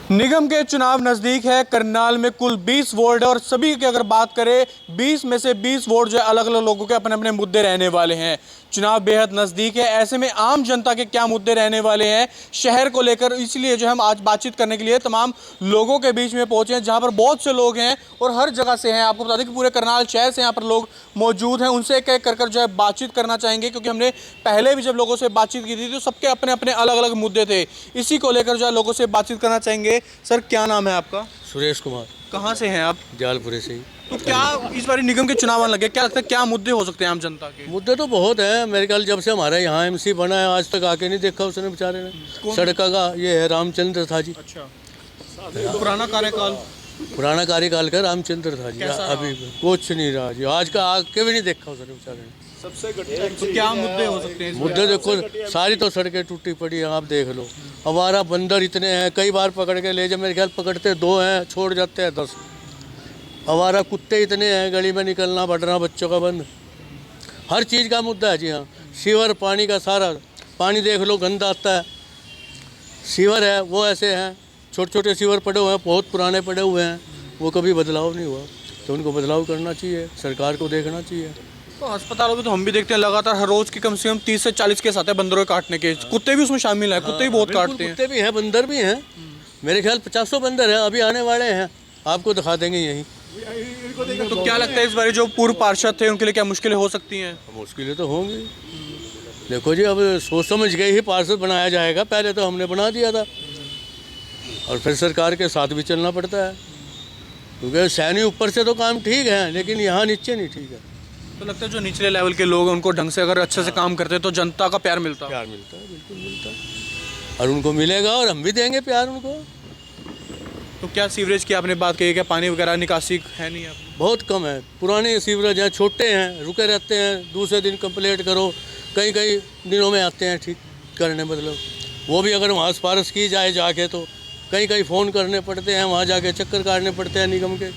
निगम के चुनाव नज़दीक है। करनाल में कुल 20 वार्ड है और सभी की अगर बात करें 20 में से 20 वार्ड जो है अलग अलग लोगों के अपने अपने मुद्दे रहने वाले हैं। चुनाव बेहद नज़दीक है, ऐसे में आम जनता के क्या मुद्दे रहने वाले हैं शहर को लेकर, इसलिए जो हम आज बातचीत करने के लिए तमाम लोगों के बीच में पहुंचे हैं, जहां पर बहुत से लोग हैं और हर जगह से हैं। आपको बता दें कि पूरे करनाल शहर से यहाँ पर लोग मौजूद हैं। उनसे एक एक कर जो है बातचीत करना चाहेंगे, क्योंकि हमने पहले भी जब लोगों से बातचीत की थी तो सबके अपने अपने अलग अलग मुद्दे थे। इसी को लेकर जो है लोगों से बातचीत करना चाहेंगे। सर, क्या नाम है आपका? सुरेश कुमार। कहाँ से हैं आप? जालपुरे से ही। तो क्या इस बार निगम के चुनाव आने लगे, क्या लगता है क्या मुद्दे हो सकते हैं आम जनता के? मुद्दे तो बहुत हैं। मेरे ख्याल जब से हमारे यहाँ एमसी बना है आज तक आके नहीं देखा उसने बेचारे ने। सड़क का ये है रामचंद्र था जी। अच्छा, तो पुराना कार्यकाल का रामचंद्र था जी। अभी कुछ नहीं रहा जी, आज का आके भी नहीं देखा उसने बेचारे ने। तो क्या मुद्दे हो सकते हैं? मुद्दे देखो, सारी तो सड़कें टूटी पड़ी हैं, आप देख लो। हमारा बंदर इतने हैं, कई बार पकड़ के ले जाए, मेरे ख्याल पकड़ते 2 हैं, छोड़ जाते हैं 10। हमारा कुत्ते इतने हैं, गली में निकलना बढ़ना बच्चों का बंद। हर चीज़ का मुद्दा है जी। हाँ, सीवर पानी का सारा पानी देख लो गंदा आता है। सीवर है वो ऐसे हैं, छोटे छोटे सीवर पड़े हुए हैं, बहुत पुराने पड़े हुए हैं, वो कभी बदलाव नहीं हुआ। तो उनको बदलाव करना चाहिए, सरकार को देखना चाहिए। तो अस्पतालों में तो हम भी देखते हैं लगातार हर रोज की कम से कम 30 से 40 केस आते हैं बंदरों के काटने के। कुत्ते भी उसमें शामिल हैं, कुत्ते भी बहुत काटते हैं। कुत्ते भी हैं, बंदर भी हैं। मेरे ख्याल 50 बंदर है, अभी आने वाले हैं, आपको दिखा देंगे यहीं। तो क्या लगता है इस बार जो पूर्व पार्षद थे उनके लिए क्या मुश्किलें हो सकती हैं? मुश्किलें तो होंगी। देखो जी, अब सोच समझ के ही पार्षद बनाया जाएगा। पहले तो हमने बना दिया था और फिर सरकार के साथ भी चलना पड़ता है, क्योंकि सैनी ऊपर से तो काम ठीक है लेकिन यहाँ नीचे नहीं ठीक है। तो लगता है जो निचले लेवल के लोग हैं उनको ढंग से अगर अच्छे से काम करते हैं तो जनता का प्यार मिलता है। बिल्कुल मिलता है और उनको मिलेगा और हम भी देंगे प्यार उनको। तो क्या सीवरेज की आपने बात कही, क्या पानी वगैरह निकासी है नहीं? आप बहुत कम है, पुराने सीवरेज हैं, छोटे हैं, रुके रहते हैं, दूसरे दिन कंप्लीट करो, कई कई दिनों में आते हैं ठीक करने। मतलब वो भी अगर वहाँ सिफारिश की जाए जाके तो कई कई फ़ोन करने पड़ते हैं, वहाँ जाके चक्कर काटने पड़ते हैं निगम के,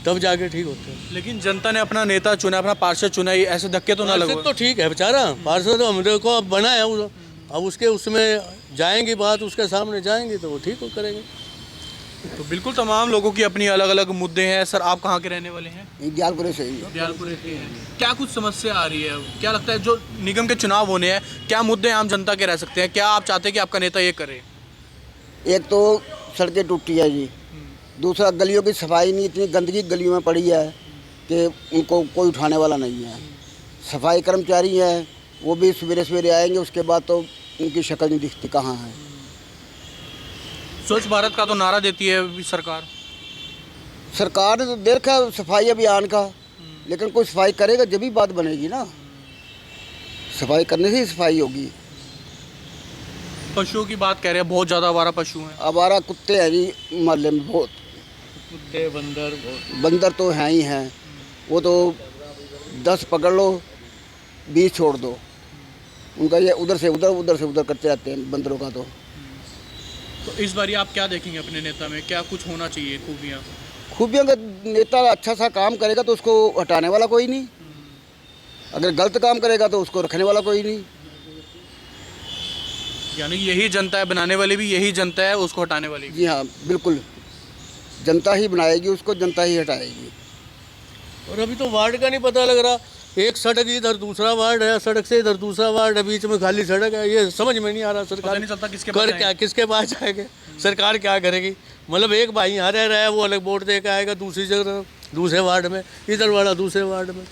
तब जाके ठीक होते हैं। लेकिन जनता ने अपना नेता चुना, अपना पार्षद चुना, ये ऐसे धक्के तो ना लगो। तो ठीक है बेचारा, पार्षद तो हमने को अब बना है, अब उसके उसमें जाएंगी बात, उसके सामने जाएंगी तो वो ठीक हो करेंगे। तो बिल्कुल तमाम लोगों की अपनी अलग अलग मुद्दे हैं। सर, आप कहाँ के रहने वाले हैं? दियालपुरे से ही। दियालपुरे के हैं। क्या कुछ समस्या आ रही है? क्या लगता है जो निगम के चुनाव होने हैं क्या मुद्दे आम जनता के रह सकते हैं? क्या आप चाहते हैं कि आपका नेता ये करे? एक तो सड़कें टूटी है जी, दूसरा गलियों की सफाई नहीं, इतनी गंदगी गलियों में पड़ी है कि उनको कोई उठाने वाला नहीं है। सफाई कर्मचारी हैं, वो भी सवेरे सवेरे आएंगे, उसके बाद तो उनकी शक्ल नहीं दिखती कहाँ है। स्वच्छ भारत का तो नारा देती है सरकार। सरकार ने तो देखा सफाई अभियान का, लेकिन कोई सफाई करेगा जब भी बात बनेगी ना। सफाई करने से ही सफाई होगी। पशुओं की बात कह रहे हैं, बहुत ज़्यादा आवारा पशु हैं। आवारा कुत्ते हैं जी मोहल्ले में, बहुत कुत्ते बंदर तो हैं ही हैं। वो तो 10 पकड़ लो, 20 छोड़ दो, उनका ये उधर से उधर करते रहते हैं बंदरों का। तो इस बार आप क्या देखेंगे अपने नेता में, क्या कुछ होना चाहिए खूबियाँ का नेता अच्छा सा काम करेगा तो उसको हटाने वाला कोई नहीं, अगर गलत काम करेगा तो उसको रखने वाला कोई नहीं। यानी यही जनता है, बनाने वाली भी यही जनता है, उसको हटाने वाली भी। जी हाँ, बिल्कुल, जनता ही बनाएगी उसको, जनता ही हटाएगी। और अभी तो वार्ड का नहीं पता लग रहा, एक सड़क इधर दूसरा वार्ड है, सड़क से इधर दूसरा वार्ड है, बीच में खाली सड़क है। ये समझ में नहीं आ रहा सरकार नहीं चलता किसके कर क्या, किसके पास जाएंगे, सरकार क्या करेगी। मतलब एक भाई यहाँ रह रहा है, वो अलग वोट दे के आएगा दूसरी जगह, दूसरे वार्ड में, इधर वाला दूसरे वार्ड में।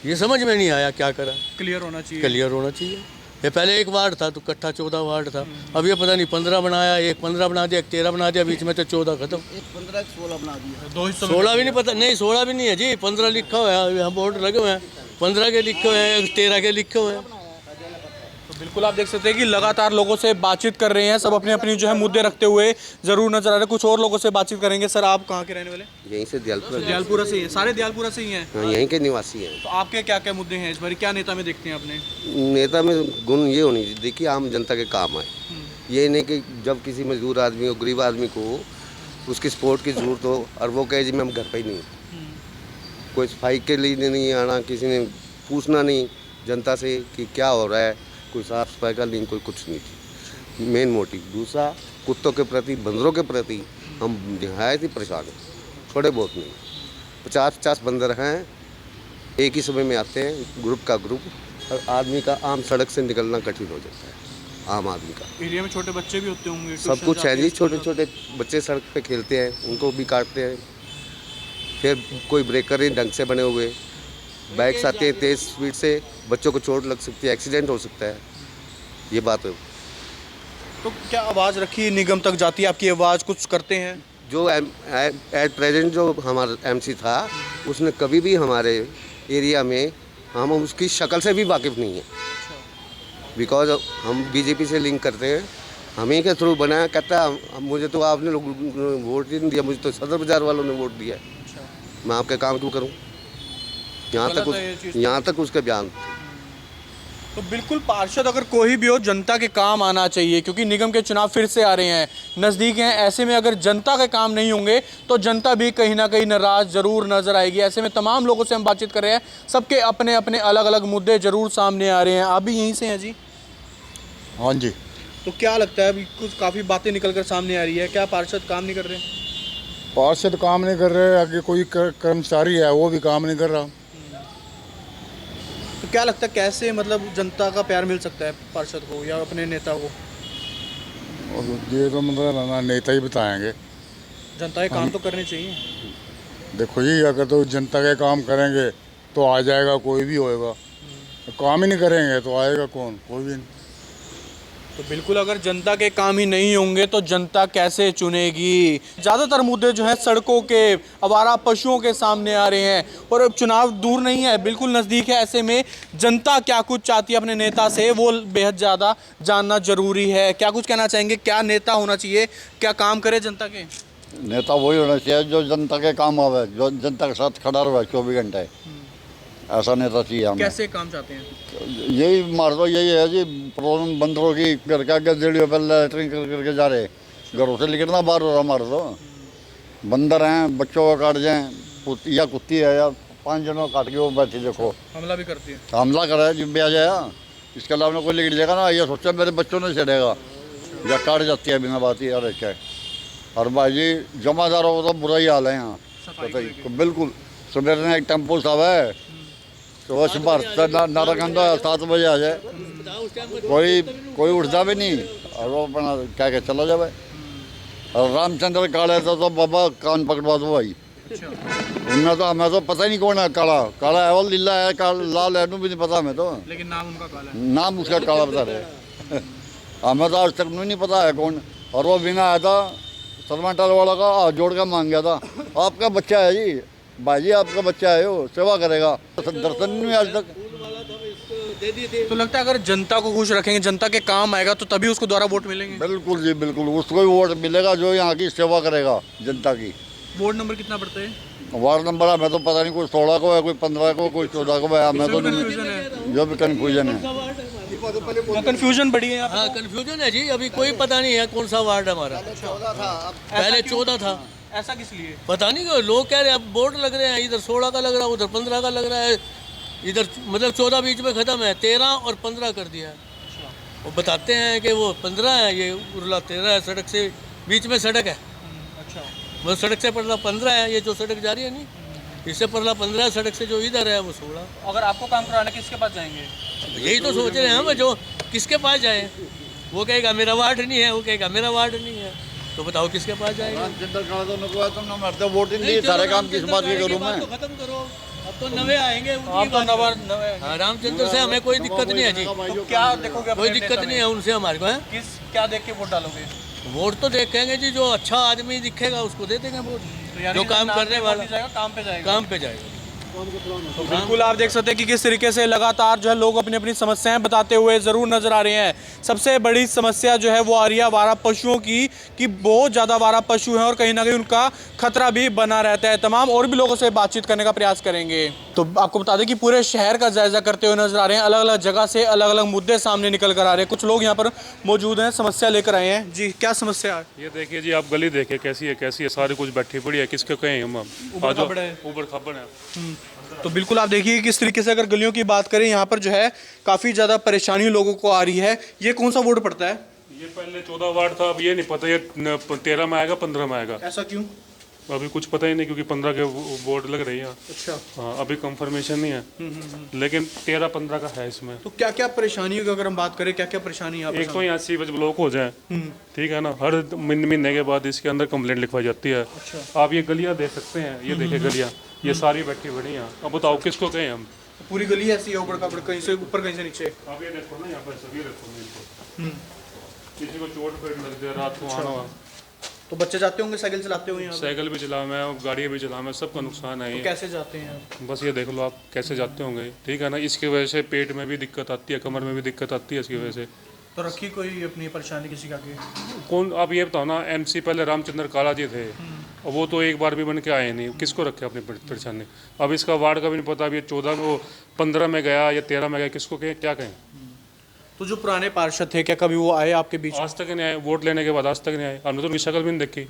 ये समझ में नहीं आया क्या करा। क्लियर होना चाहिए, क्लियर होना चाहिए। ये पहले एक वार्ड था तो इकट्ठा 14 वार्ड था, अब ये पता नहीं 15 बनाया, एक 15 बना दिया, एक 13 बना दिया, बीच में तो 14 खत्म। 15 16 बना दिया, 16 भी नहीं पता, नहीं 16 भी नहीं है जी, 15 लिखा हुआ है, यहाँ बोर्ड लगे हुए हैं, 15 के लिखे हुए हैं, 13 के लिखे हुए हैं। तो बिल्कुल आप देख सकते हैं कि लगातार लोगों से बातचीत कर रहे हैं, सब अपने अपनी जो है मुद्दे रखते हुए जरूर नजर आ रहे हैं। कुछ और लोगों से बातचीत करेंगे। सर, आप कहाँ के रहने वाले? यहीं से दियालपुरा से ही है, सारे दियालपुरा से ही हैं। हाँ, यहीं के निवासी हैं। तो आपके क्या क्या मुद्दे हैं इस बार, क्या नेता में देखते हैं अपने? नेता में गुण ये होनी चाहिए, देखिए आम जनता के काम आए। ये नहीं कि जब किसी मजदूर आदमी हो, गरीब आदमी को उसकी सपोर्ट की ज़रूरत हो और वो कहे जी मैं घर पर ही नहीं हूँ, कोई सफाई के लिए नहीं आना, किसी ने पूछना नहीं जनता से कि क्या हो रहा है, कोई साफ सफाई का लिंक, कोई कुछ नहीं थी। Main motive. दूसरा, कुत्तों के प्रति, बंदरों के प्रति हम नहायत ही परेशान हैं, थोड़े बहुत नहीं। 50-50 बंदर हैं, एक ही समय में आते हैं, ग्रुप का ग्रुप, और आदमी का आम सड़क से निकलना कठिन हो जाता है, आम आदमी का। एरिया में छोटे बच्चे भी होते होंगे, सब ट्यूशन कुछ है जाते जी, हैं, छोटे छोटे बच्चे सड़क पे खेलते हैं, उनको भी काटते हैं। फिर कोई ब्रेकर नहीं ढंग से बने हुए, बाइक्स आती है तेज़ स्पीड से, बच्चों को चोट लग सकती है, एक्सीडेंट हो सकता है, ये बात है। तो क्या आवाज़ रखी निगम तक जाती है, आपकी आवाज़ कुछ करते हैं? जो एट प्रेजेंट जो हमारा एमसी था, उसने कभी भी हमारे एरिया में, हम उसकी शक्ल से भी वाकिफ़ नहीं है, बिकॉज हम बीजेपी से लिंक करते हैं, हम ही के थ्रू बनाया। कहता है मुझे तो आपने लोग वोट ही नहीं दिया, मुझे तो सदर बाज़ार वालों ने वोट दिया है, मैं आपके काम क्यों करूं? यहाँ तक उसके बयान। तो बिल्कुल पार्षद अगर कोई भी हो, जनता के काम आना चाहिए, क्योंकि निगम के चुनाव फिर से आ रहे हैं, नज़दीक हैं। ऐसे में अगर जनता के काम नहीं होंगे तो जनता भी कहीं ना कहीं नाराज़ ज़रूर नज़र आएगी। ऐसे में तमाम लोगों से हम बातचीत कर रहे हैं, सबके अपने अपने अलग अलग मुद्दे ज़रूर सामने आ रहे हैं। आप भी यहीं से हैं जी? हाँ जी। तो क्या लगता है, अभी कुछ काफ़ी बातें निकल कर सामने आ रही है, क्या पार्षद काम नहीं कर रहे? पार्षद काम नहीं कर रहे, आगे कोई कर्मचारी है वो भी काम नहीं कर रहा। तो क्या लगता है कैसे मतलब जनता का प्यार मिल सकता है पार्षद को या अपने नेता को? और ये तो मतलब नेता ही बताएंगे। जनता के काम तो करने चाहिए। देखो जी, अगर तो जनता के काम करेंगे तो आ जाएगा, कोई भी होएगा। काम ही नहीं करेंगे तो आएगा कौन? कोई भी नहीं। तो बिल्कुल अगर जनता के काम ही नहीं होंगे तो जनता कैसे चुनेगी? ज़्यादातर मुद्दे जो है सड़कों के, आवारा पशुओं के सामने आ रहे हैं, और अब चुनाव दूर नहीं है, बिल्कुल नज़दीक है। ऐसे में जनता क्या कुछ चाहती है अपने नेता से, वो बेहद ज़्यादा जानना जरूरी है। क्या कुछ कहना चाहेंगे, क्या नेता होना चाहिए, क्या काम करे जनता के? नेता वही होना चाहिए जो जनता के काम आवे, जो जनता के साथ खड़ा रहे 24 घंटे। ऐसा नेता चाहिए हमें। कैसे काम चाहते हैं? यही मार दो, यही है जी प्रॉब्लम। बंदरों की घर का गदेड़ियों पर लैटरिन करके जा रहे, घरों से निकलना बाहर हो रहा। मार दो, बंदर हैं, बच्चों को काट जाए, या कुत्ती है या 5 जनों काट के वो बैठी, देखो हमला भी करती है। हमला करा है, जिम्मे आ जाएगा। इसके अलावा कोई लेकर जाएगा ना, ये सोचा मेरे बच्चों ने चढ़ेगा, या काट जाती है बिना बात ही। यार क्या और भाई जी, जमादारों को तो बुरा ही हाल है यहाँ, बिल्कुल। सवेरे में एक टेम्पो साहब है, स्वच्छ भारत नारागंदा 7 बजे आ जाए, कोई उठता भी नहीं, और वो अपना क्या क्या चला जाए। और रामचंद्र काले तो बाबा कान पकड़वा दो भाई। उनमें तो हमें तो पता ही नहीं कौन है काला। काला है वो, लीला है, लाल है, भी नहीं पता हमें तो, लेकिन नाम उनका काला है। नाम उसका काला बता रहे। हमें तो आज तक नहीं पता है कौन। और वो बिना आया था सलमान वाला का हाथ जोड़ कर मांग गया था, आपका बच्चा है जी भाई जी, आपका बच्चा है, वो सेवा करेगा। दर्शन नहीं आज तक। तो लगता है अगर जनता को खुश रखेंगे, जनता के काम आएगा, तो तभी उसको दोबारा वोट मिलेंगे। बिल्कुल जी, बिल्कुल उसको ही वोट मिलेगा जो यहाँ की सेवा करेगा जनता की। वार्ड नंबर कितना पड़ता है? वार्ड नंबर हमें तो पता नहीं, कोई 16 को है, कोई 15 को, कोई 14 को है, हमें तो नहीं, जो भी कन्फ्यूजन है। कंफ्यूजन बड़ी है। हाँ कंफ्यूजन है जी, अभी कोई पता नहीं है कौन सा वार्ड है हमारा। पहले 14 था। ऐसा किस लिए? पता नहीं क्यों लोग कह रहे हैं, अब बोर्ड लग रहे हैं, इधर 16 का लग रहा है, उधर 15 का लग रहा है, इधर मतलब 14 बीच में ख़त्म है, 13 और 15 कर दिया है। वो बताते हैं कि वो 15 है, ये उरला 13 है, सड़क से बीच में सड़क है। अच्छा, वो सड़क से परला 15 है, ये जो सड़क जा रही है नहीं, इससे परला 15 है, सड़क से जो इधर है वो 16। अगर आपको काम कराने किसके पास जाएंगे? यही तो सोच रहे हैं हम, जो किसके पास जाए। वो कहेगा मेरा वार्ड नहीं है, वो कहेगा मेरा वार्ड नहीं है, तो बताओ किसके पास जाएगा? वोट ही नहीं, सारे काम किस बात के करूँ मैं? खत्म करो, अब तो नवे आएंगे। आप तो नवे हाँ, रामचंद्र से हमें कोई दिक्कत नहीं है जी, तो क्या देखोगे? कोई दिक्कत नहीं है उनसे हमारे को। किस क्या देख के वोट डालोगे? वोट तो देखेंगे जी, जो अच्छा आदमी दिखेगा उसको दे देंगे वोट, तो जो काम करने वाला जाएगा, काम पे जाएगा। काम पे जाएगा। तो बिल्कुल आप देख सकते हैं कि किस तरीके से लगातार जो है लोग अपनी अपनी समस्याएं बताते हुए ज़रूर नज़र आ रहे हैं। सबसे बड़ी समस्या जो है वो आ रही है आवारा पशुओं की, कि बहुत ज़्यादा आवारा पशु हैं और कहीं ना कहीं उनका खतरा भी बना रहता है। तमाम और भी लोगों से बातचीत करने का प्रयास करेंगे। तो आपको बता दें कि पूरे शहर का जायजा करते हुए नजर आ रहे हैं, अलग अलग जगह से अलग अलग मुद्दे सामने निकल कर आ रहे हैं। कुछ लोग यहाँ पर मौजूद हैं, समस्या लेकर आए हैं। जी, क्या समस्या है? ये देखिए जी, आप गली देखिए कैसी है, सारी कुछ बैठी पड़ी है, किसके कहें हम ऊबर खबर है। तो बिल्कुल आप देखिए किस तरीके से अगर गलियों की बात करें, यहाँ पर जो है काफ़ी ज़्यादा परेशानी लोगों को आ रही है। ये कौन सा वार्ड पड़ता है? ये पहले 14 वार्ड था, अब ये नहीं पता ये 13 में आएगा 15 में आएगा, ऐसा क्यों? अभी कुछ पता ही नहीं क्योंकि 15 के बोर्ड लग रही है। अच्छा। हाँ, अभी कंफर्मेशन नहीं है, लेकिन 13-15 का है इसमें। तो क्या क्या परेशानियों की अगर हम बात करें, क्या क्या परेशानी यहाँ एक तो यहाँ सीवेज ब्लॉक हो जाए, ठीक है ना, हर महीने के बाद इसके अंदर कंप्लेंट लिखवाई जाती है। आप ये गलियाँ देख सकते हैं, ये देखिए गलियाँ, ये सारी बैठी बड़ी हैं। अब बताओ किसको कहें हम? पूरी गली ऐसी है, ऊपर का कहीं से ऊपर कहीं से नीचे। आप ये देखो ना, यहाँ पर सभी देखो, किसी को चोट पेट लग जाए रात को आना हुआ, तो बच्चे जाते होंगे, साइकिल चलाते होंगे यहाँ पे? साइकिल भी चला मैं, गाड़ी भी चला मैं, सबका नुकसान है तो ये। कैसे जाते हैं आप? बस ये देख लो आप कैसे जाते होंगे, ठीक है ना। इसकी वजह से पेट में भी दिक्कत आती है, कमर में भी दिक्कत आती है इसकी वजह से। तो रखी कोई अपनी परेशानी किसी का आगे? कौन, आप ये बताओ ना, एमसी पहले रामचंद्र काला जी थे, और वो तो एक बार भी बन के आए नहीं, किसको रखे अपनी परेशानी? अब इसका वार्ड का भी नहीं पता, अब ये 15 में गया या 13 में गया, किसको कहें, क्या कहें? तो जो पुराने पार्षद थे, क्या कभी वो आए आपके बीच? आज तक नहीं आए, वोट लेने के बाद आज तक नहीं आए, हमने तो उनकी शक्ल भी नहीं देखी,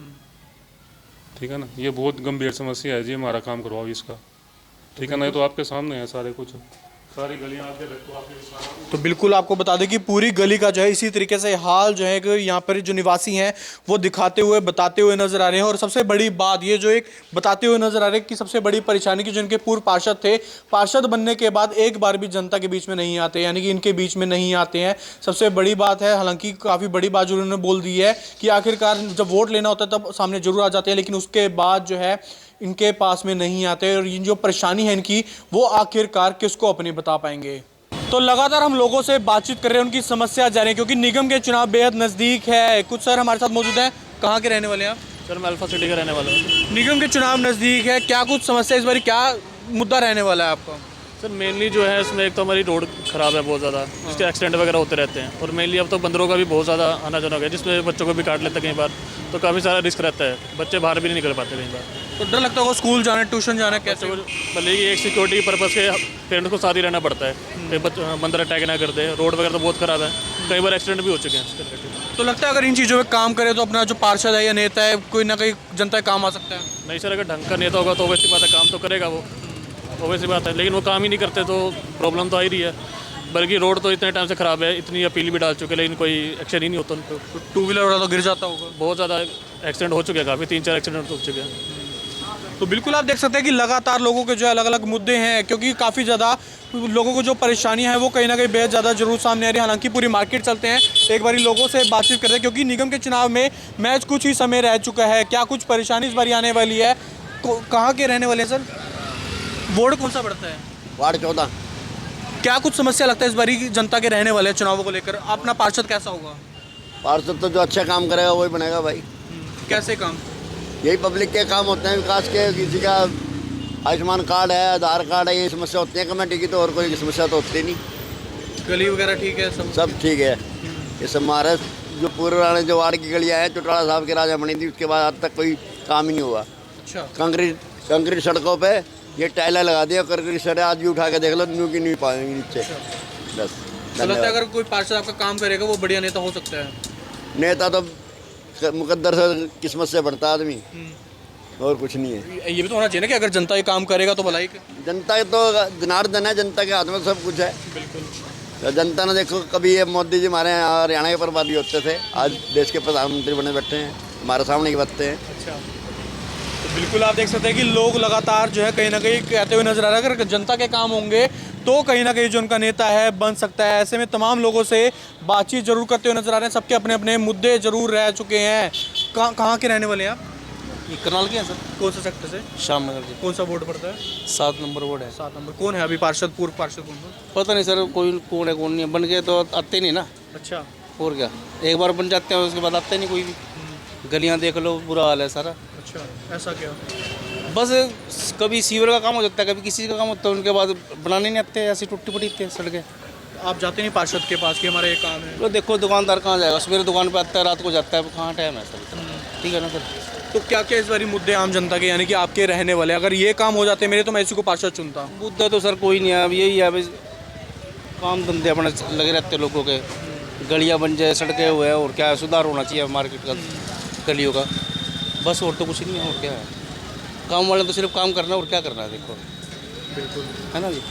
ठीक है ना। ये बहुत गंभीर समस्या है जी, हमारा काम करवाओ इसका, ठीक है ना। ये तो आपके सामने है सारे कुछ, सारी गलियां आगे देखो, आपके सामने। तो बिल्कुल आपको बता दें कि पूरी गली का जो है इसी तरीके से हाल जो है कि यहाँ पर जो निवासी हैं वो दिखाते हुए बताते हुए नजर आ रहे हैं। और सबसे बड़ी बात ये जो एक बताते हुए नजर आ रहे हैं कि सबसे बड़ी परेशानी की जिनके पूर्व पार्षद थे, पार्षद बनने के बाद एक बार भी जनता के बीच में नहीं आते, यानी कि इनके बीच में नहीं आते हैं। सबसे बड़ी बात है, हालांकि काफ़ी बड़ी बात जो उन्होंने बोल दी है कि आखिरकार जब वोट लेना होता है तब सामने जरूर आ जाते हैं, लेकिन उसके बाद जो है इनके पास में नहीं आते। और ये जो परेशानी है इनकी, वो आखिरकार किसको अपनी बता पाएंगे। तो लगातार हम लोगों से बातचीत कर रहे हैं, उनकी समस्या जान रहे हैं, क्योंकि निगम के चुनाव बेहद नज़दीक है। कुछ सर हमारे साथ मौजूद हैं, कहाँ के रहने वाले हैं आप? सर मैं अल्फा सिटी का रहने वाला हूँ। निगम के चुनाव नज़दीक है, क्या कुछ समस्या इस बार, क्या मुद्दा रहने वाला है आपका? सर मेनली जो है इसमें एक तो हमारी रोड ख़राब है बहुत ज़्यादा, जिसके एक्सीडेंट वगैरह होते रहते हैं, और मेनली अब तो बंदरों का भी बहुत ज़्यादा आना जाना हो गया, जिसमें बच्चों को भी काट लेते हैं कई बार, तो काफ़ी सारा रिस्क रहता है, बच्चे बाहर भी नहीं निकल पाते कई बार। तो डर लगता होगा स्कूल जाना, ट्यूशन जाना, कैसे? भले ही एक सिक्योरिटी पर्पज़ के पेरेंट्स को साथ ही रहना पड़ता है, कई बंदर अटैक ना कर दे। रोड वगैरह तो बहुत ख़राब है, कई बार एक्सीडेंट भी हो चुके हैं इसके रिलेटेड। तो लगता है अगर इन चीज़ों पे काम करे तो अपना जो पार्षद है या नेता है कोई ना कोई जनता के काम आ सकता है? नहीं सर, अगर ढंग का नेता होगा तो वैसी बात है, काम तो करेगा वो, वैसी बात है, लेकिन वो काम ही नहीं करते तो प्रॉब्लम तो आ ही रही है। बल्कि रोड तो इतने टाइम से ख़राब है, इतनी अपील भी डाल चुके, लेकिन कोई एक्शन ही नहीं होता उनको। टू व्हीलर वाला तो गिर जाता होगा। बहुत ज़्यादा एक्सीडेंट हो चुके हैं, काफ़ी 3-4 एक्सीडेंट हो चुके हैं। तो बिल्कुल आप देख सकते हैं कि लगातार लोगों के जो अलग अलग मुद्दे हैं, क्योंकि काफ़ी ज़्यादा लोगों को जो परेशानियां हैं वो कहीं ना कहीं बेहद ज़्यादा जरूर सामने आ रही है। हालांकि पूरी मार्केट चलते हैं, एक बारी लोगों से बातचीत करते हैं, क्योंकि निगम के चुनाव में मैच कुछ ही समय रह चुका है। क्या कुछ परेशानी इस बारी आने वाली है? कहाँ के रहने वाले हैं सर? वार्ड कौन सा पड़ता है? वार्ड 14। क्या कुछ समस्या लगता है इस बारी की जनता के रहने वाले चुनावों को लेकर? अपना पार्षद कैसा होगा? पार्षद तो जो अच्छा काम करेगा वही बनेगा भाई। कैसे काम? यही पब्लिक के काम होते हैं, विकास के। किसी का आयुष्मान कार्ड है, आधार कार्ड है, ये समस्या होती है कमेटी की, तो और कोई समस्या तो होती नहीं। गली वगैरह ठीक है सब ठीक है। ये सब हमारे जो पूर्व जो वार्ड की गलियाँ हैं, चौटाला साहब के राजा बनी थी, उसके बाद आज तक कोई काम ही नहीं हुआ। अच्छा। कंक्रीट सड़कों पे ये टाइलें लगा दिया, कंक्रीट सड़क आज भी उठा के देख लो, न्यू की न्यू पाएंगे नीचे। बस तो लगता है अगर कोई पार्षद आपका काम करेगा वो बढ़िया नेता हो सकता है? नेता तो मुकद्दर से किस्मत से बढ़ता है आदमी, और कुछ नहीं है। ये भी तो होना चाहिए ना कि अगर जनता ये काम करेगा तो भलाई। जनता तो जनार्दन है, जनता के हाथ में सब कुछ है। बिल्कुल। तो जनता ने देखो, कभी ये मोदी जी हमारे यहाँ हरियाणा के बर्बादी होते थे, आज देश के प्रधानमंत्री बने बैठे हैं, हमारे सामने ही बैठते हैं। अच्छा। तो बिल्कुल आप देख सकते हैं कि लोग लगातार जो है कहीं ना कहीं कहते हुए नजर आ रहा है अगर जनता के काम होंगे तो कहीं ना कहीं जो उनका नेता है बन सकता है। ऐसे में तमाम लोगों से बातचीत जरूर करते हुए नजर आ रहे हैं, सबके अपने अपने मुद्दे जरूर रह चुके हैं। कहाँ के रहने वाले हैं आप? ये करनाल के हैं सर। कौन सा सेक्टर से? श्यामनगर जी। कौन सा वार्ड पड़ता है? 7 नंबर वार्ड है। 7 नंबर। कौन है अभी पार्षद, पूर्व पार्षद कौन सा? पता नहीं सर, कोई कौन है कौन नहीं है, बन के तो आते नहीं ना। अच्छा। और क्या, एक बार बन जाते हैं उसके बाद आते नहीं कोई भी। गलियां देख लो, बुरा हाल है सारा। अच्छा, ऐसा क्या? बस कभी सीवर का काम हो जाता है, कभी किसी का काम होता है, उनके बाद बनाने नहीं आते, ऐसी टूटी पड़ी थी सड़कें। आप जाते नहीं पार्षद के पास कि हमारा ये काम है? तो देखो दुकानदार कहाँ जाएगा, सवेरे दुकान पे आता है, रात को जाता है, कहाँ टाइम है सर। ठीक है ना सर। तो क्या क्या इस बारी मुद्दे आम जनता के, यानी कि आपके रहने वाले, अगर ये काम हो जाते मेरे तो मैं इसी को पार्षद चुनता? मुद्दा तो सर कोई नहीं है, अब यही है भाई, काम धंधे अपने लगे रहते लोगों के, गलियाँ बन जाए, सड़कें हुए हैं, और क्या है, सुधार होना चाहिए मार्केट का, गलियों का, बस। और तो कुछ नहीं है, और क्या है, काम वाले तो सिर्फ काम करना, और क्या करना है, देखो। बिल्कुल है ना जी,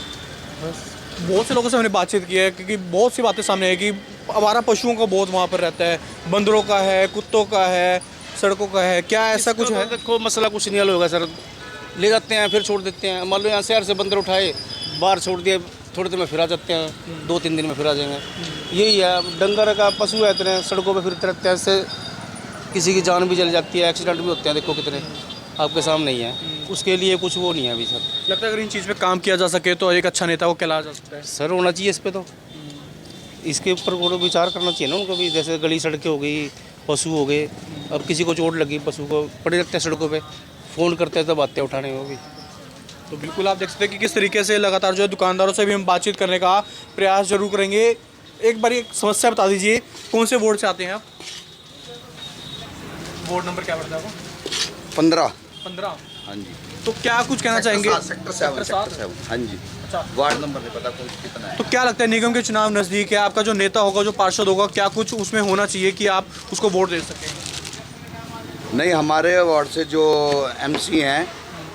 बस। बहुत से लोगों से हमने बातचीत की है, क्योंकि बहुत सी बातें सामने है कि आवारा पशुओं का बहुत वहाँ पर रहता है, बंदरों का है, कुत्तों का है, सड़कों का है, क्या ऐसा कुछ है? देखो मसला कुछ नहीं हल होगा सर, ले जाते हैं फिर छोड़ देते हैं। मान लो यहाँ शहर से बंदर उठाए बाहर छोड़ दिए, थोड़ी देर में फिर आ जाते हैं, 2-3 दिन में फिर आ जाएंगे। यही है, डंगर का पशु है इतने सड़कों पे फिरते रहते हैं, इससे किसी की जान भी चली जाती है, एक्सीडेंट भी होते हैं, देखो कितने आपके सामने ही है। उसके लिए कुछ वो नहीं है अभी सर। लगता है अगर इन चीज़ पे काम किया जा सके तो एक अच्छा नेता को कहलाया जा सकता है। सर होना चाहिए इस पे, तो इसके ऊपर वो विचार करना चाहिए ना उनको भी। जैसे गली सड़कें हो गई, पशु हो गए, अब किसी को चोट लगी पशु को, पड़े रहते हैं सड़कों पे, फ़ोन करते हैं तब आते हैं उठाने को भी। तो बिल्कुल आप देख सकते हैं कि किस तरीके से लगातार जो है दुकानदारों से भी हम बातचीत करने का प्रयास जरूर करेंगे। एक बार एक समस्या बता दीजिए, कौन से वार्ड से आते हैं आप? वार्ड नंबर क्या पड़ता है आपको? 15। हाँ जी। तो क्या कुछ कहना चाहेंगे? सेक्टर 7। हाँ जी। वार्ड नंबर नहीं पता कौन कितना है। तो क्या लगता है, निगम के चुनाव नज़दीक है, आपका जो नेता होगा, जो पार्षद होगा, क्या कुछ उसमें होना चाहिए कि आप उसको वोट दे सकें? नहीं, हमारे वार्ड से जो एमसी हैं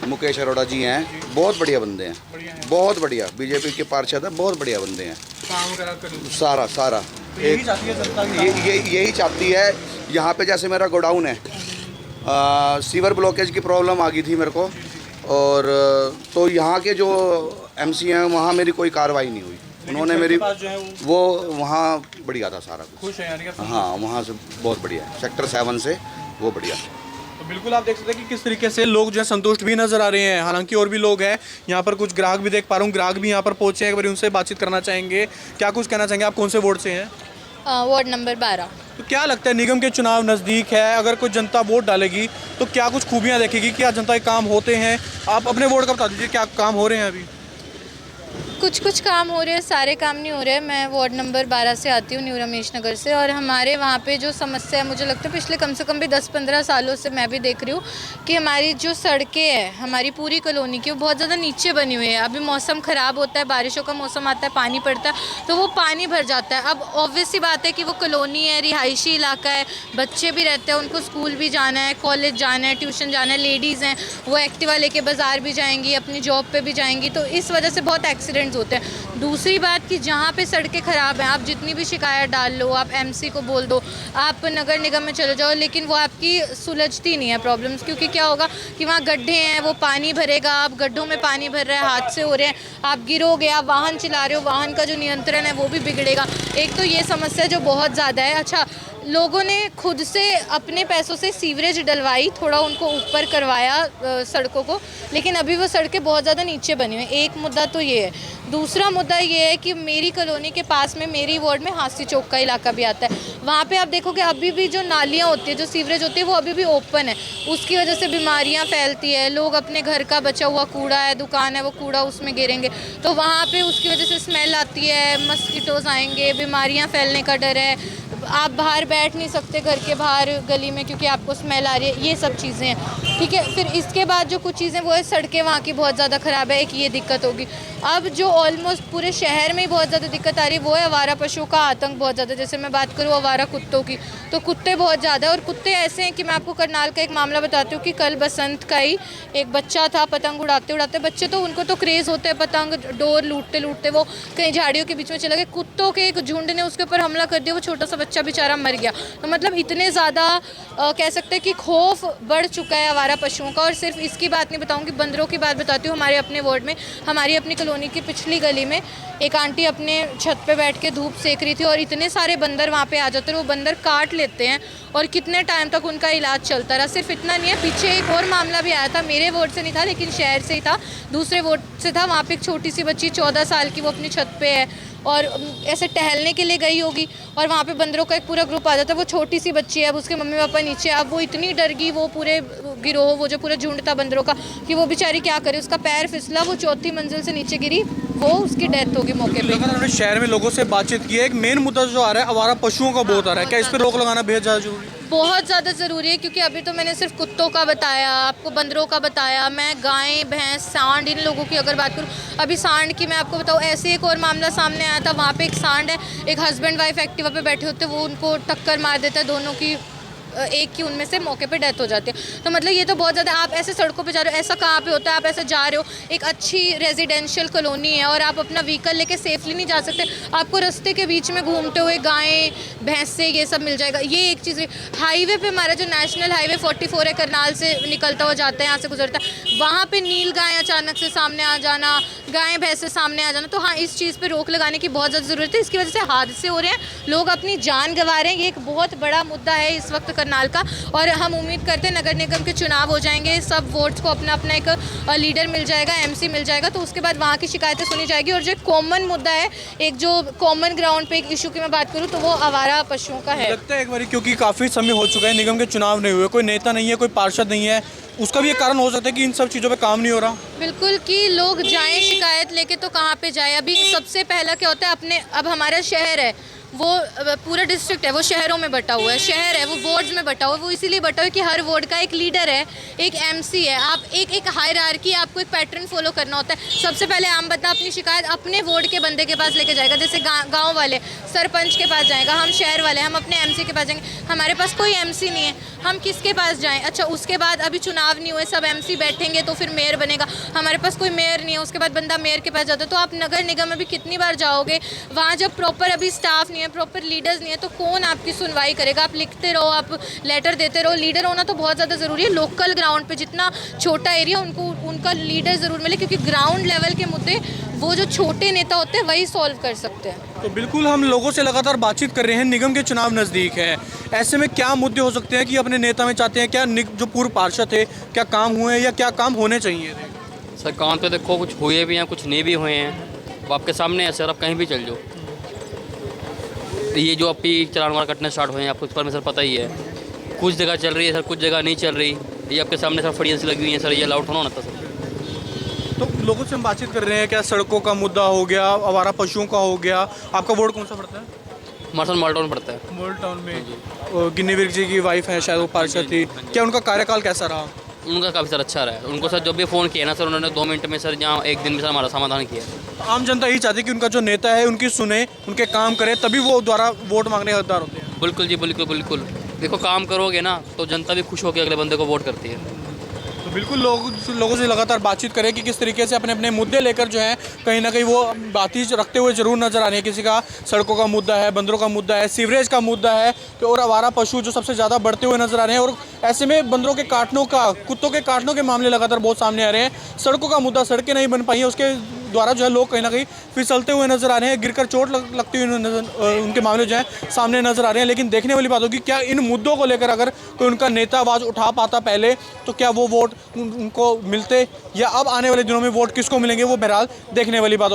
मुकेश अरोड़ा जी हैं, बहुत बढ़िया बंदे हैं, बहुत बढ़िया, बीजेपी के पार्षद हैं, बहुत बढ़िया बंदे हैं। काम वगैरह कर सारा यही चाहती है जनता की? यही चाहती है। यहाँ पे जैसे मेरा गोडाउन है, सीवर ब्लॉकेज की प्रॉब्लम आ गई थी मेरे को, और तो यहाँ के जो एमसी हैं वहाँ मेरी कोई कार्रवाई नहीं हुई। उन्होंने मेरी वो वहाँ बढ़िया था सारा कुछ। खुश है यानी कि? हाँ, वहाँ से बहुत बढ़िया है, सेक्टर 7 से वो बढ़िया। तो बिल्कुल आप देख सकते हैं कि किस तरीके से लोग जो है संतुष्ट भी नजर आ रहे हैं। हालांकि और भी लोग हैं यहाँ पर, कुछ ग्राहक भी देख पा रहा हूँ, ग्राहक भी यहाँ पर पहुँचे हैं, एक बार उनसे बातचीत करना चाहेंगे। क्या कुछ कहना चाहेंगे? आप कौन से वार्ड से हैं? Ward number 12। तो क्या लगता है, निगम के चुनाव नज़दीक है, अगर कोई जनता वोट डालेगी तो क्या कुछ खूबियाँ देखेगी, क्या जनता के काम होते हैं? आप अपने वार्ड का बता दीजिए, क्या काम हो रहे हैं अभी? कुछ काम हो रहे हैं, सारे काम नहीं हो रहे हैं। मैं वार्ड नंबर 12 से आती हूँ, न्यू रमेश नगर से, और हमारे वहाँ पे जो समस्या है, मुझे लगता है पिछले कम से कम भी 10-15 सालों से मैं भी देख रही हूँ कि हमारी जो सड़कें हैं, हमारी पूरी कॉलोनी की, वो बहुत ज़्यादा नीचे बनी हुई है। अभी मौसम ख़राब होता है, बारिशों का मौसम आता है, पानी पड़ता है तो वो पानी भर जाता है। अब ऑब्वियस सी बात है कि वो कॉलोनी है, रिहायशी इलाका है, बच्चे भी रहते हैं, उनको स्कूल भी जाना है, कॉलेज जाना है, ट्यूशन जाना है, लेडीज़ हैं वो एक्टिवा लेके बाज़ार भी जाएंगी, अपनी जॉब पे भी जाएंगी, तो इस वजह से बहुत एक्सीडेंट्स होते हैं। दूसरी बात कि जहाँ पे सड़कें ख़राब हैं, आप जितनी भी शिकायत डाल लो, आप एमसी को बोल दो, आप नगर निगम में चले जाओ, लेकिन वो आपकी सुलझती नहीं है प्रॉब्लम्स। क्योंकि क्या होगा कि वहाँ गड्ढे हैं, वो पानी भरेगा, आप गड्ढों में पानी भर रहा है, हादसे हो रहे हैं, आप गिरोगे, आप वाहन चला रहे हो, वाहन का जो नियंत्रण है वो भी बिगड़ेगा। एक तो ये समस्या जो बहुत ज़्यादा है। अच्छा, लोगों ने खुद से अपने पैसों से सीवरेज डलवाई, थोड़ा उनको ऊपर करवाया सड़कों को, लेकिन अभी वो सड़कें बहुत ज़्यादा नीचे बनी हुई हैं। एक मुद्दा तो ये है। दूसरा मुद्दा ये है कि मेरी कॉलोनी के पास में, मेरी वार्ड में हांसी चौक का इलाका भी आता है, वहाँ पे आप देखोगे अभी भी जो नालियाँ होती है, जो सीवरेज होती है, वो अभी भी ओपन है। उसकी वजह से बीमारियाँ फैलती है, लोग अपने घर का बचा हुआ कूड़ा है, दुकान है, वो कूड़ा उसमें गिरेंगे, तो वहाँ पे उसकी वजह से स्मेल आती है, मस्कीटोज़ आएंगे, बीमारियाँ फैलने का डर है, आप बाहर बैठ नहीं सकते घर के बाहर गली में क्योंकि आपको स्मेल आ रही है। ये सब चीज़ें हैं, ठीक है। फिर इसके बाद जो कुछ चीज़ें वो है, सड़कें वहाँ की बहुत ज़्यादा ख़राब है, एक ये दिक्कत होगी। अब जो ऑलमोस्ट पूरे शहर में ही बहुत ज़्यादा दिक्कत आ रही है वो है आवारा पशुओं का आतंक बहुत ज़्यादा। जैसे मैं बात करूँ आवारा कुत्तों की, तो कुत्ते बहुत ज़्यादा है, और कुत्ते ऐसे हैं कि मैं आपको करनाल का एक मामला बताती हूँ कि कल बसंत का ही एक बच्चा था, पतंग उड़ाते उड़ाते, बच्चे तो उनको तो क्रेज़ होते हैं पतंग, डोर लूटते लूटते वो कहीं झाड़ियों के बीच में चले गए, कुत्तों के एक झुंड ने उसके ऊपर हमला कर दिया, वो छोटा सा बच्चा बेचारा मर गया। तो मतलब इतने ज़्यादा कह सकते हैं कि खौफ बढ़ चुका है आवारा पशुओं का। और सिर्फ इसकी बात नहीं बताऊंगी, बंदरों की बात बताती हूँ। हमारे अपने वार्ड में, हमारी अपनी कॉलोनी की पिछली गली में एक आंटी अपने छत पे बैठ के धूप सेक रही थी, और इतने सारे बंदर वहाँ पे आ जाते हैं, वो बंदर काट लेते हैं, और कितने टाइम तक उनका इलाज चलता रहा। सिर्फ इतना नहीं है, पीछे एक और मामला भी आया था, मेरे वार्ड से नहीं था लेकिन शहर से ही था, दूसरे वार्ड से था। वहाँ पे एक छोटी सी बच्ची 14 साल की, वो अपनी छत पे है और ऐसे टहलने के लिए गई होगी, और वहाँ पे बंदरों का एक पूरा ग्रुप आ जाता है। वो छोटी सी बच्ची है, अब उसके मम्मी पापा नीचे, अब वो इतनी डर गई, वो पूरे गिरोह, वो जो पूरा झुंड था बंदरों का, कि वो बेचारी क्या करे, उसका पैर फिसला, वो 4थी मंजिल से नीचे गिरी, वो उसकी डेथ होगी मौके पे। अगर हमने शहर में लोगों से बातचीत की है, एक मेन मुद्दा जो आ रहा है आवारा पशुओं का बहुत आ रहा है, क्या इस पर रोक लगाना बेहद ज़्यादा जरूरी है? बहुत ज़्यादा ज़रूरी है, क्योंकि अभी तो मैंने सिर्फ कुत्तों का बताया, आपको बंदरों का बताया, मैं गाय, भैंस, सांड, इन लोगों की अगर बात करूँ, अभी सांड की मैं आपको बताऊँ, ऐसे एक और मामला सामने आया था। वहाँ पे एक सांड है, एक हस्बैंड वाइफ एक्टिवा पे बैठे होते, वो उनको टक्कर मार देता है, दोनों की एक की उनमें से मौके पे डेथ हो जाती है। तो मतलब ये तो बहुत ज़्यादा, आप ऐसे सड़कों पे जा रहे हो, ऐसा कहाँ पे होता है, आप ऐसे जा रहे हो, एक अच्छी रेजिडेंशियल कॉलोनी है और आप अपना व्हीकल लेके सेफली नहीं जा सकते, आपको रास्ते के बीच में घूमते हुए गायें भैंसे ये सब मिल जाएगा। ये एक चीज़। हाईवे पे हमारा जो नेशनल हाईवे 44 है, करनाल से निकलता हुआ जाता है, यहाँ से गुजरता है, वहाँ पे नील गाय अचानक से सामने आ जाना, गायें भैंसे सामने आ जाना, तो हाँ इस चीज़ पे रोक लगाने की बहुत ज़्यादा ज़रूरत है। इसकी वजह से हादसे हो रहे हैं, लोग अपनी जान गंवा रहे हैं। ये एक बहुत बड़ा मुद्दा है इस वक्त करनाल का, और हम उम्मीद करते हैं नगर निगम के चुनाव हो जाएंगे, सब वोट्स को अपना अपना एक लीडर मिल जाएगा, एमसी मिल जाएगा, तो उसके बाद वहाँ की शिकायतें सुनी जाएगी। और जो कॉमन मुद्दा है, एक जो कॉमन ग्राउंड पे एक इशू की मैं बात करूँ तो वो आवारा पशुओं का है। लगता है एक बार, क्योंकि काफ़ी समय हो चुका है, निगम के चुनाव नहीं हुए, कोई नेता नहीं है, कोई पार्षद नहीं है, उसका भी एक कारण हो सकता है कि इन सब चीज़ों पे काम नहीं हो रहा। बिल्कुल, कि लोग जाएं शिकायत लेके तो कहाँ पे जाएं। अभी सबसे पहला क्या होता है, अपने अब हमारा शहर है, वो पूरा डिस्ट्रिक्ट है, वो शहरों में बटा हुआ है, शहर है वो वार्ड्स में बटा हुआ है, वो इसीलिए बटा हुआ है कि हर वार्ड का एक लीडर है, एक एमसी है, आप एक हायरार्की, आपको एक पैटर्न फॉलो करना होता है। सबसे पहले आम बंदा अपनी शिकायत अपने वार्ड के बंदे के पास लेके जाएगा, जैसे गांव वाले सरपंच के पास जाएगा, हम शहर वाले हम अपने एमसी के पास जाएंगे। हमारे पास कोई एमसी नहीं है, हम किसके पास जाएं? अच्छा, उसके बाद अभी चुनाव नहीं हुए, सब एमसी बैठेंगे तो फिर मेयर बनेगा, हमारे पास कोई मेयर नहीं है, उसके बाद बंदा मेयर के पास जाता है, तो आप नगर निगम में भी कितनी बार जाओगे, वहाँ जब प्रॉपर अभी स्टाफ नहीं है, प्रॉपर लीडर्स नहीं है, तो कौन आपकी सुनवाई करेगा? आप लिखते रहो, आप लेटर देते रहो, लीडर होना तो बहुत ज़्यादा ज़रूरी है। लोकल ग्राउंड पे जितना छोटा एरिया, उनका लीडर ज़रूर मिले, क्योंकि ग्राउंड लेवल के मुद्दे वो जो छोटे नेता होते हैं वही सॉल्व कर सकते हैं। तो बिल्कुल हम लोगों से लगातार बातचीत कर रहे हैं, निगम के चुनाव नज़दीक है, ऐसे में क्या मुद्दे हो सकते हैं कि अपने नेता में चाहते हैं? क्या जो पूर्व पार्षद थे, क्या काम हुए हैं या क्या काम होने चाहिए? सर काम तो देखो कुछ हुए भी हैं, कुछ नहीं भी हुए हैं, वो आपके सामने है सर, आप कहीं भी चल जाओ। ये जो अभी चलान वाला कटने स्टार्ट हुए हैं, आपको इस पर में सर पता ही है, कुछ जगह चल रही है सर, कुछ जगह नहीं चल रही। ये आपके सामने सर फड़ियाँ लगी हुई हैं सर, ये अलाउड होना था सर। तो लोगों से हम बातचीत कर रहे हैं, क्या सड़कों का मुद्दा हो गया, आवारा पशुओं का हो गया। आपका वार्ड कौन सा पड़ता है? हमारा सर मॉल टाउन पड़ता है। मॉल टाउन में गिन्नी विर्क जी की वाइफ है शायद, वो पार्षद थी, क्या उनका कार्यकाल कैसा रहा? उनका काफ़ी सर अच्छा रहा है। उनको सर जब भी फ़ोन किया ना सर, उन्होंने 2 मिनट में सर, जहाँ 1 दिन में सर हमारा समाधान किया। आम जनता यही चाहती है कि उनका जो नेता है उनकी सुने, उनके काम करे, तभी वो द्वारा वोट मांगने का हकदार होते हैं। बिल्कुल जी, बिल्कुल बिल्कुल। देखो काम करोगे ना तो जनता भी खुश होकर अगले बंदे को वोट करती है। तो बिल्कुल लोगों से लगातार बातचीत करें कि किस तरीके से अपने अपने मुद्दे लेकर जो है कहीं ना कहीं वो बातें रखते हुए जरूर नजर आ रहे हैं। किसी का सड़कों का मुद्दा है, बंदरों का मुद्दा है, सीवरेज का मुद्दा है, तो और आवारा पशु जो सबसे ज़्यादा बढ़ते हुए नजर आ रहे हैं। और ऐसे में बंदरों के काटने का, कुत्तों के काटने के मामले लगातार बहुत सामने आ रहे हैं। सड़कों का मुद्दा, सड़कें नहीं बन पाई हैं, उसके द्वारा जो है लोग कहीं ना कहीं फिसलते हुए नजर आ रहे हैं, गिरकर चोट लगती हुई उनके मामले जो है सामने नजर आ रहे हैं। लेकिन देखने वाली बात होगी, क्या इन मुद्दों को लेकर अगर कोई उनका नेता आवाज़ उठा पाता पहले, तो क्या वो वोट उनको मिलते, या अब आने वाले दिनों में वोट किसको मिलेंगे, वो बहरहाल देखने वाली बात होगी।